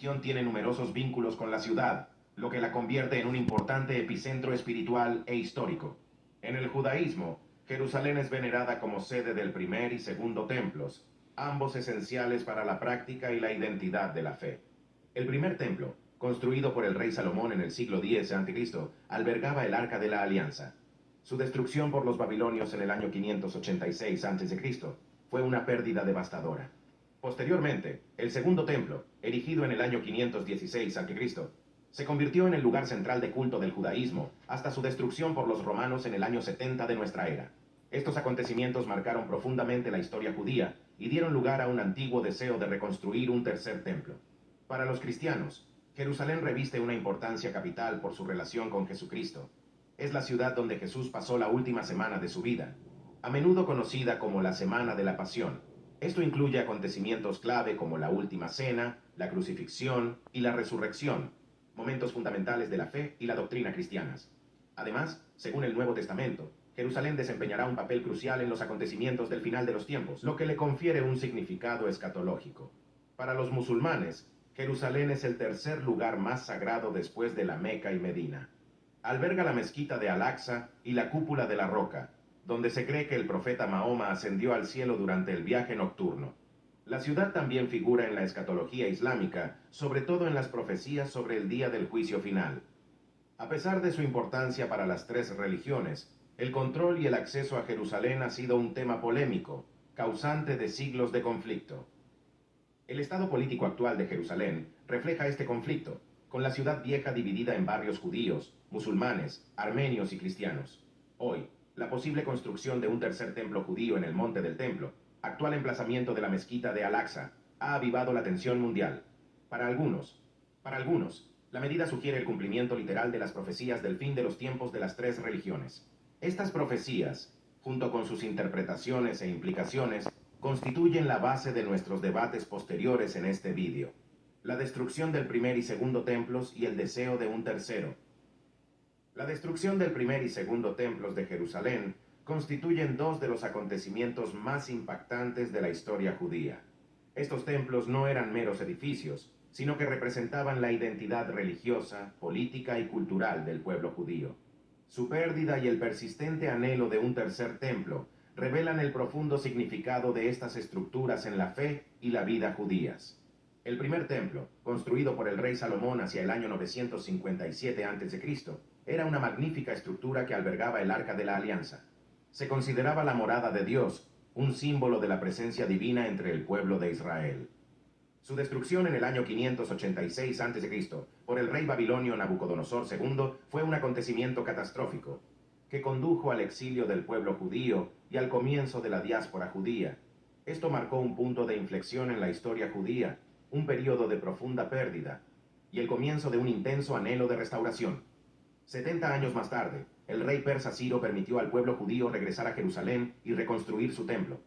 religión tiene numerosos vínculos con la ciudad, lo que la convierte en un importante epicentro espiritual e histórico. En el judaísmo, Jerusalén es venerada como sede del primer y segundo templos, ambos esenciales para la práctica y la identidad de la fe. El primer templo, construido por el rey Salomón en el siglo X a.C., albergaba el Arca de la Alianza. Su destrucción por los babilonios en el año 586 a.C. fue una pérdida devastadora. Posteriormente, el segundo templo, erigido en el año 516 a.C., se convirtió en el lugar central de culto del judaísmo hasta su destrucción por los romanos en el año 70 de nuestra era. Estos acontecimientos marcaron profundamente la historia judía y dieron lugar a un antiguo deseo de reconstruir un tercer templo. Para los cristianos, Jerusalén reviste una importancia capital por su relación con Jesucristo. Es la ciudad donde Jesús pasó la última semana de su vida, a menudo conocida como la Semana de la Pasión. Esto incluye acontecimientos clave como la Última Cena, la crucifixión y la resurrección, momentos fundamentales de la fe y la doctrina cristianas. Además, según el Nuevo Testamento, Jerusalén desempeñará un papel crucial en los acontecimientos del final de los tiempos, lo que le confiere un significado escatológico. Para los musulmanes, Jerusalén es el tercer lugar más sagrado después de la Meca y Medina. Alberga la mezquita de Al-Aqsa y la cúpula de la Roca, donde se cree que el profeta Mahoma ascendió al cielo durante el viaje nocturno. La ciudad también figura en la escatología islámica, sobre todo en las profecías sobre el día del juicio final. A pesar de su importancia para las tres religiones, el control y el acceso a Jerusalén ha sido un tema polémico, causante de siglos de conflicto. El estado político actual de Jerusalén refleja este conflicto, con la ciudad vieja dividida en barrios judíos, musulmanes, armenios y cristianos. Hoy, la posible construcción de un tercer templo judío en el Monte del Templo, actual emplazamiento de la mezquita de Al-Aqsa, ha avivado la tensión mundial. Para algunos, la medida sugiere el cumplimiento literal de las profecías del fin de los tiempos de las tres religiones. Estas profecías, junto con sus interpretaciones e implicaciones, constituyen la base de nuestros debates posteriores en este vídeo. La destrucción del primer y segundo templos y el deseo de un tercero. La destrucción del primer y segundo templos de Jerusalén constituyen dos de los acontecimientos más impactantes de la historia judía. Estos templos no eran meros edificios, sino que representaban la identidad religiosa, política y cultural del pueblo judío. Su pérdida y el persistente anhelo de un tercer templo revelan el profundo significado de estas estructuras en la fe y la vida judías. El primer templo, construido por el rey Salomón hacia el año 957 a.C., era una magnífica estructura que albergaba el Arca de la Alianza. Se consideraba la morada de Dios, un símbolo de la presencia divina entre el pueblo de Israel. Su destrucción en el año 586 a.C. por el rey babilonio Nabucodonosor II fue un acontecimiento catastrófico, que condujo al exilio del pueblo judío y al comienzo de la diáspora judía. Esto marcó un punto de inflexión en la historia judía, un periodo de profunda pérdida, y el comienzo de un intenso anhelo de restauración. 70 años más tarde, el rey persa Ciro permitió al pueblo judío regresar a Jerusalén y reconstruir su templo.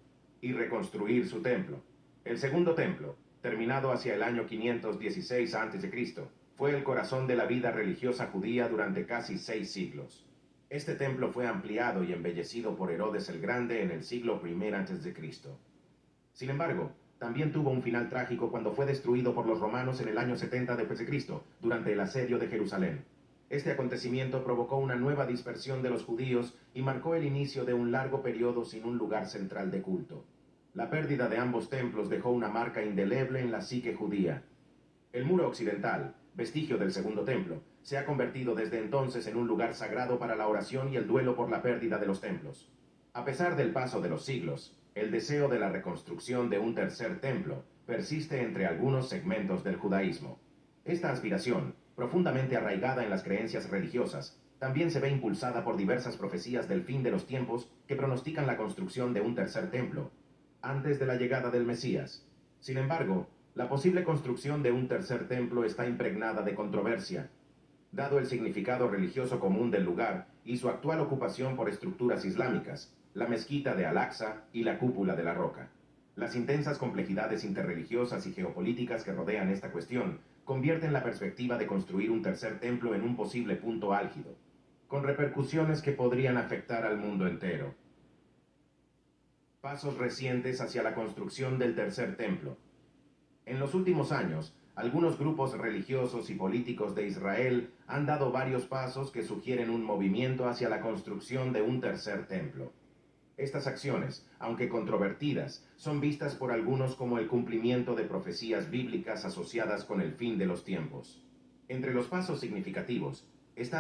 El segundo templo, terminado hacia el año 516 a.C., fue el corazón de la vida religiosa judía durante casi 6 siglos. Este templo fue ampliado y embellecido por Herodes el Grande en el siglo I a.C. Sin embargo, también tuvo un final trágico cuando fue destruido por los romanos en el año 70 d.C., durante el asedio de Jerusalén. Este acontecimiento provocó una nueva dispersión de los judíos y marcó el inicio de un largo periodo sin un lugar central de culto. La pérdida de ambos templos dejó una marca indeleble en la psique judía. El muro occidental, vestigio del segundo templo, se ha convertido desde entonces en un lugar sagrado para la oración y el duelo por la pérdida de los templos. A pesar del paso de los siglos, el deseo de la reconstrucción de un tercer templo persiste entre algunos segmentos del judaísmo. Esta aspiración, profundamente arraigada en las creencias religiosas, también se ve impulsada por diversas profecías del fin de los tiempos que pronostican la construcción de un tercer templo, antes de la llegada del Mesías. Sin embargo, la posible construcción de un tercer templo está impregnada de controversia, dado el significado religioso común del lugar y su actual ocupación por estructuras islámicas, la mezquita de Al-Aqsa y la cúpula de la Roca. Las intensas complejidades interreligiosas y geopolíticas que rodean esta cuestión convierten la perspectiva de construir un tercer templo en un posible punto álgido, con repercusiones que podrían afectar al mundo entero. Pasos recientes hacia la construcción del tercer templo. En los últimos años, algunos grupos religiosos y políticos de Israel han dado varios pasos que sugieren un movimiento hacia la construcción de un tercer templo. Estas acciones, aunque controvertidas, son vistas por algunos como el cumplimiento de profecías bíblicas asociadas con el fin de los tiempos. Entre los pasos significativos,